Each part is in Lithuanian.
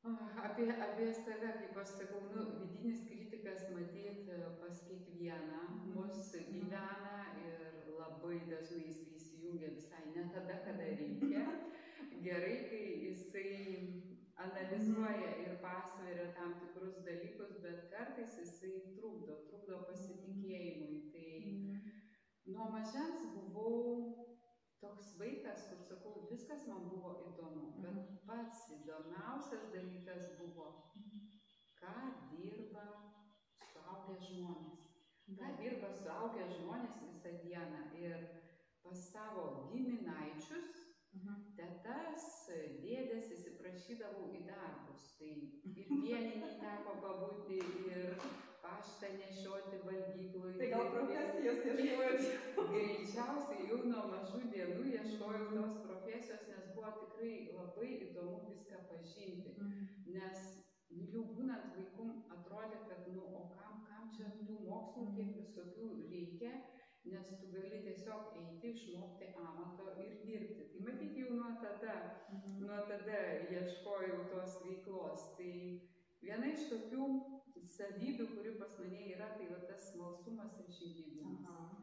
Apie save, kaip aš sakau, nu, vidinis kritikas matyt pas kiekvieną mus gyvena ir labai dažnai jis įsijungia visai ne tada, kada reikia. Gerai, kai jisai analizuoja ir pasveria tam tikrus dalykus, bet kartais jisai trukdo pasitikėjimui. Tai nuo mažens buvau toks vaikas, kur sakau, viskas man buvo įdomu, bet pats įdomiausias dalykas buvo, ką dirba suaugę žmonės. Ką dirba suaugę žmonės visą dieną. Ir pas savo giminaičius, tetas, dėdės įsiprašydavau į darbus. Tai ir pieninį teko pabūti, ir paštą nešioti valgyklui. Tai gal profesijos ieškojot? Greičiausiai jau nuo mažų dienų ieškojau tos profesijos, nes buvo tikrai labai įdomu viską pažinti. Nes jau būnant vaikum atrodė, kad, nu, o kam čia tų mokslų tiek visokių reikia, nes tu gali tiesiog eiti, išmokti amato ir dirbti. Tai matyt, jau nuo tada ieškojau tos veiklos. Tai viena iš tokių savybių, kuri pas mane yra, tai va tas smalsumas ir žingeidumas.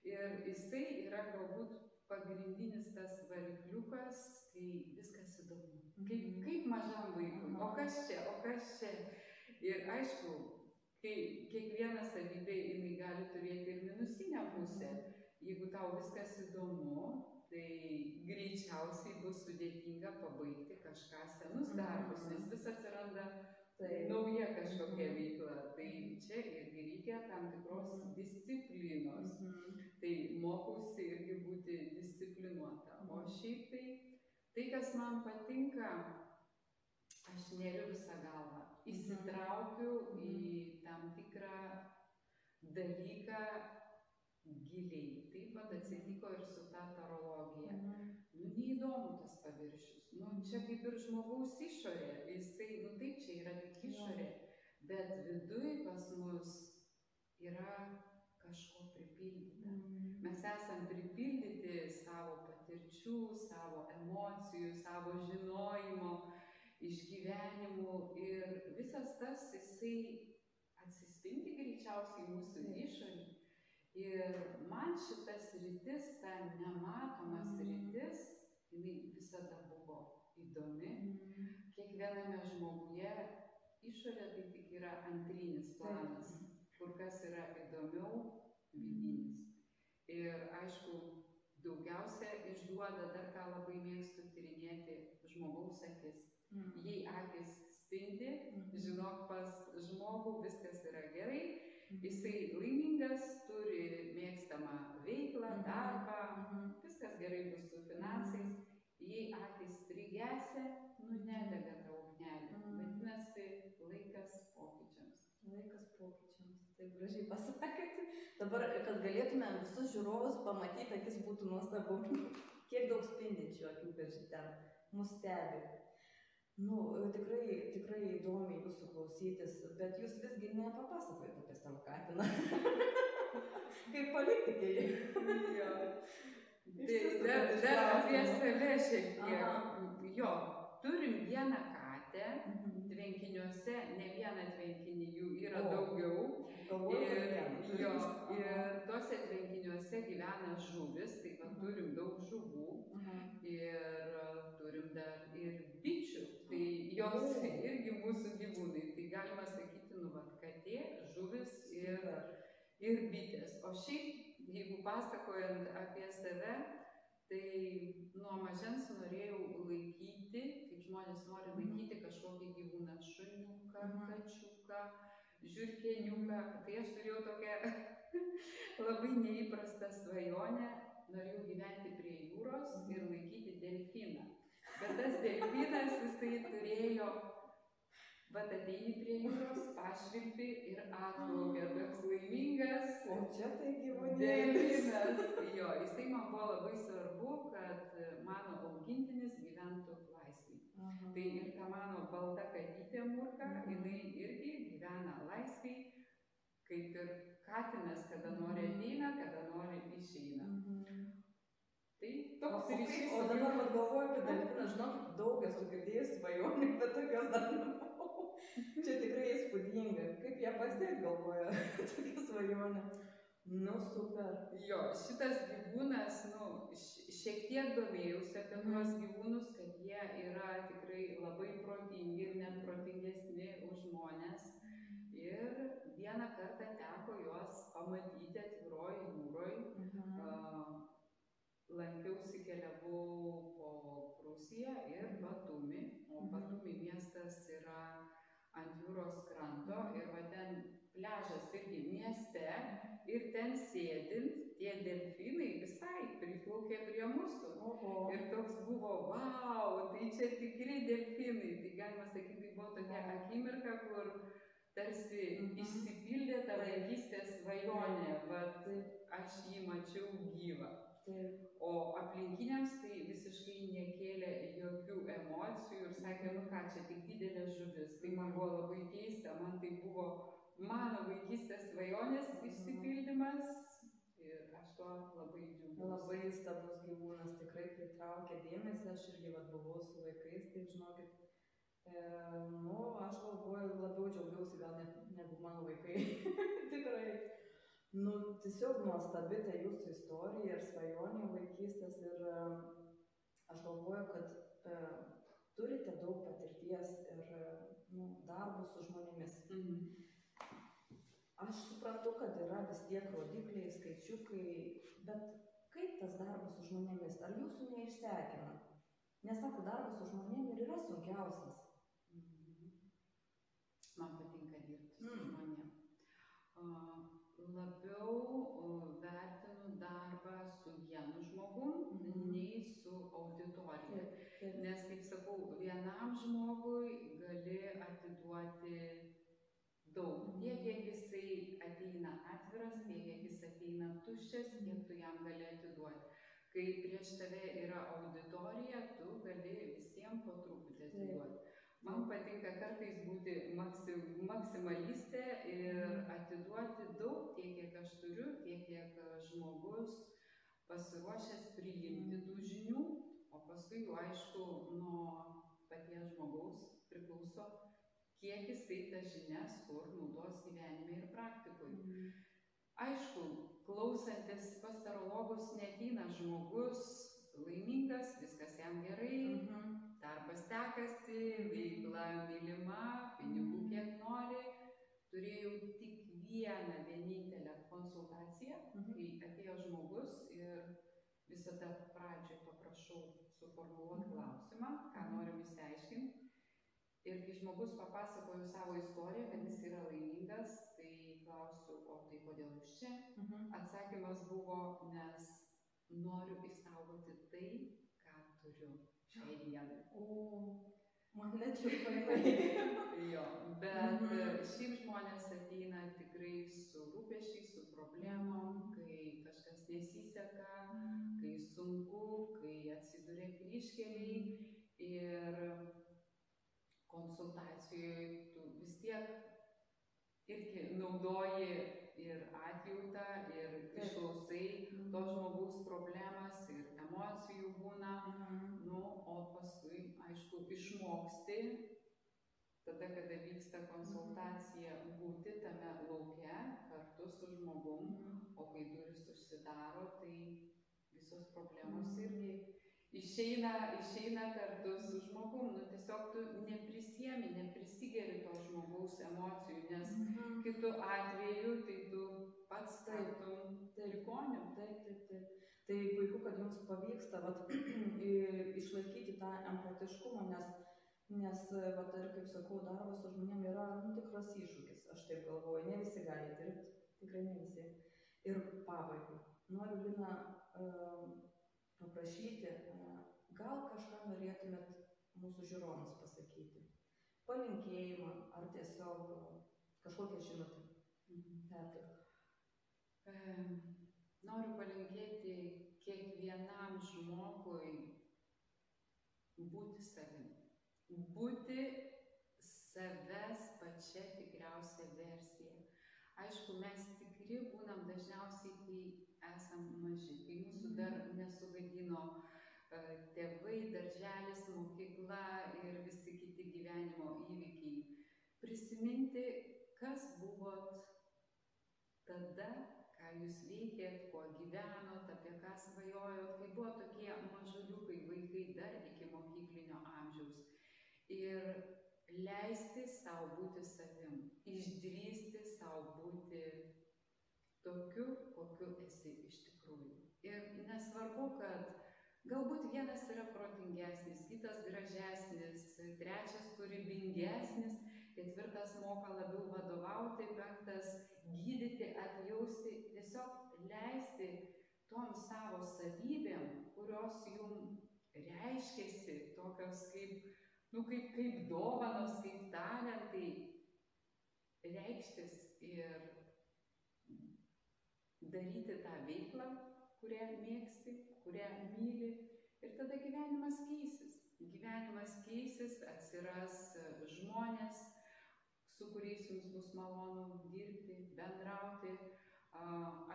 Ir jisai yra galbūt pagrindinis tas varikliukas, kai viskas įdomu. Kaip mažam vaikui. O kas čia? Ir aišku, kai kiekviena savybė jinai gali turėti ir minusinę pusę. Jeigu tau viskas įdomu, tai greičiausiai bus sudėtinga pabaigti kažką senus darbus, nes vis atsiranda nauja kažkokia veikla. Tai čia irgi reikia tam tikros disciplinos. Tai mokausi irgi būti disciplinuota. O šiaip tai, kas man patinka, aš neriu visą galvą. Įsitraukiu į tam tikrą dalyką giliai. Taip pat atsitiko ir su ta tarologija. Nu, neįdomu tas paviršius. Nu, čia kaip ir žmogaus išorė. Jisai, nu taip, čia yra tik išorė. Bet viduj pas mus yra kažko pripildyta. Mes esam pripildyti savo patirčių, savo emocijų, savo žinojimo, išgyvenimų. Ir visas tas, jisai atsispindi greičiausiai mūsų išorį. Ir man šitas sritis, ta nematoma sritis, jinai visada buvo įdomi. Kiekviename žmoguje išorė tai tik yra antrinis planas, kur kas yra įdomiau vidinis. Ir aišku, daugiausia išduoda, dar ką labai mėgstu tyrinėti, žmogaus akis. Jei akis spindi, žinok, pas žmogų viskas yra gerai, jisai laimingas, turi mėgstamą veiklą, darbą, viskas gerai bus su finansais. Jei akis prigesia, nu nedega ta ugnelė. Vadinasi, laikas pokyčiams. Laikas pokyčiams. Taip gražiai pasakėte. Dabar, kad galėtume visus žiūrovus pamatyti, akis būtų nuostabu. Kiek daug spindinčių akių per ten mus stebi. Nu, tikrai įdomiai jūsų klausytis, bet jūs visgi nepapasakojate apie savo katiną. Kaip politikai. Jo. Dar apie save šiek tiek. Jo, turim vieną katę, tvenkiniuose, ne vieną tvenkinį, jų yra daugiau. Ir tuose tvenkiniuose gyvena žuvis, taip pat turim daug žuvų. Ir turim dar ir bičių, tai jos irgi mūsų gyvūnai. Tai galima sakyti, nu vat, katė, žuvis ir bitės. O šiaip, jeigu pasakojant apie save, tai nuo mažens norėjau laikyti, kaip žmonės nori laikyti kažkokį gyvūną, šuniuką, kačiuką, žiurkėniuką. Tai aš turėjau tokią labai neįprastą svajonę, norėjau gyventi prie jūros ir laikyti delfiną. Bet tas delfinas, jisai turėjo, vat ateini prie jūros, pašvilpi ir atplaukia toks laimingas. O čia tai gyvūnėlis. Delfinas. Jo, jisai man buvo labai svarbu, kad mano augintinis gyventų laisvėj. Tai ir ta mano balta katytė Murka, jinai irgi gyvena laisvėj, kaip ir katinas, kada nori ateina, kada nori išeina. Tai toks ryšys. O dabar vat galvoju apie delfiną, žinokit, daug esu girdėjus svajonių, bet tokios dar nebuvau. Čia tikrai įspūdinga. Kaip ją pasiekti, galvoju, tokia svajonė. Nu, super. Jo, šitas gyvūnas, šiek tiek domėjausi apie tuos gyvūnus, kad jie yra tikrai labai protingi ir net protingesni už žmones. Ir vieną kartą teko juos pamatyti atviroj jūroj. Lankiausi, keliavau po Prūsiją ir Batumį. O Batumi miestas yra ant jūros kranto ir va ten pliažas irgi mieste. Ir ten sėdint, tie delfinai visai priplaukė prie mūsų. Ir toks buvo, vau, tai čia tikri delfinai. Tai galima sakyti, tai buvo tokia akimirka, kur tarsi išsipildė ta vaikystės svajonė, bet aš jį mačiau gyvą. O aplinkiniams tai visiškai nekėlė jokių emocijų ir sakė, nu ką, čia tik didelė žuvis. Tai man buvo labai keista, man tai buvo mano vaikystės svajonės išsipildymas ir aš to labai džiaugiuosi. Labai įstabus gyvūnas, tikrai pritraukė dėmesį, aš irgi buvau su vaikais, tai žinokit, aš galvoju, labiau džiaugiausi gal negu mano vaikai, tikrai. Tiesiog nuostabi ta jūsų istorija ir svajonė vaikystės ir aš galvoju, kad turite daug patirties ir darbų su žmonėmis. Aš suprantu, kad yra vis tiek rodikliai, skaičiukai, bet kaip tas darbas su žmonėmis? Ar jūsų neišsekina? Nes sako, darbas su žmonėmis ir yra sunkiausias. Man patinka dirbti su žmonėmis. Labiau vertinu darbą su vienu žmogum, nei su auditorija. Nes, kaip sakau, vienam žmogui gali atiduoti daug. Tiek, kiek jisai ateina atviras, tiek, kiek jis ateina tuščias, tiek tu jam gali atiduoti. Kai prieš tave yra auditorija, tu gali visiems po truputį atiduoti. Man patinka kartais būti maksimalistė ir atiduoti daug, tiek, kiek aš turiu, tiek, kiek žmogus pasiruošęs priimti tų žinių, o paskui jau aišku nuo paties žmogaus priklauso, kiek jisai tas žinias kur naudos gyvenime ir praktikui. Aišku, klausantis pas tarologus neateina žmogus laimingas, viskas jam gerai, darbas sekasi, veikla mylima, pinigų kiek nori. Turėjau tik vieną vienintelę konsultaciją, kai atėjo žmogus ir visada pradžioj paprašau suformuluoti klausimą, ką norim išsiaiškinti. Ir kai žmogus papasakojo savo istoriją, kad jis yra laimingas, tai klausiu, o tai kodėl jūs čia? Atsakymas buvo, nes noriu išsaugoti tai, ką turiu šiai dienai. Man net šiurpai. Jo, bet šiaip žmonės ateina tikrai su rūpesčiais, su problemom, kai kažkas nesiseka, kai sunku, kai atsiduria kryžkeliai ir konsultacijoje tu vis tiek irgi naudoji ir atjautą, ir išklausai to žmogaus problemas, ir emocijų būna, o paskui, aišku, išmoksti, tada, kada vyksta konsultacija, būti tame lauke kartu su žmogum, o kai durys užsidaro, tai visos problemos irgi išeina kartu su žmogum. Tiesiog tu neprisigeri to žmogaus emocijų, nes kitu atveju tai tu pats taptum ligoniu. Taip. Tai puiku, kad jums pavyksta išlaikyti tą empatiškumą, nes ir kaip sakau, darbas su žmonėm yra tikras iššūkis, aš taip galvoju, ne visi gali dirbti, tikrai ne visi. Ir pabaigai, noriu Lina paprašyti, gal kažką norėtumėt mūsų žiūrovams pasakyti, palinkėjimą ar tiesiog kažkokią žinutę perteikti. Noriu palinkėti kiekvienam žmogui būti savimi. Būti savęs pačia tikriausia versija. Aišku, mes tikri būnam dažniausiai, kai esam maži, kai mūsų dar nesugadino tėvai, darželis, mokykla ir visi kiti gyvenimo įvykiai. Prisiminti, kas buvot tada, ką jūs veikėt, kuo gyvenot, apie ką svajojot, kai buvo tokie mažuliukai vaikai dar iki mokyklinio amžiaus. Ir leisti savo būti savim, išdrįsti savo būti tokiu, kokiu esi iš tikrųjų. Ir nesvarbu, kad galbūt vienas yra protingesnis, kitas gražesnis, trečias kūrybingesnis, ketvirtas moka labiau vadovauti, penktas gydyti, atjausti, tiesiog leisti tom savo savybėm, kurios jum reiškiasi, tokios kaip dovanos, kaip talentai, reikštis ir daryti tą veiklą, kurią mėgsti, kurią myli, ir tada gyvenimas keisis. Gyvenimas keisis, atsiras žmonės, su kuriais jums bus malonu dirbti, bendrauti,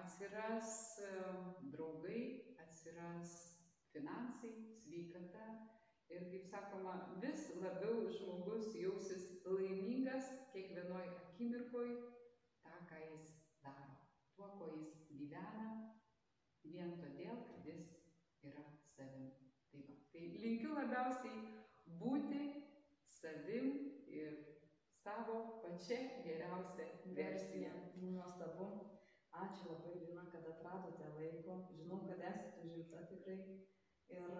atsiras draugai, atsiras finansai, sveikata ir, kaip sakoma, vis labiau žmogus jausis laimingas kiekvienoj akimirkoj tą, ką jis daro, tuo, ko jis gyvena, vien todėl, kad jis yra savim. Tai linkiu labiausiai būti savim ir savo pačia geriausia versija. Nuostabu. Ačiū labai, Lina, kad atradote laiko. Žinau, kad esate užimta tikrai. Ir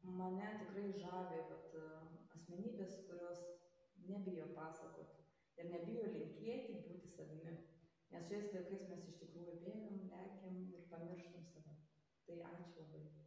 mane tikrai žavi, kad asmenybės, kurios nebijo pasakoti ir nebijo linkėti būti savimi. Nes šiais laikais mes iš tikrųjų bėgam, lekiam ir pamirštam save. Tai ačiū labai.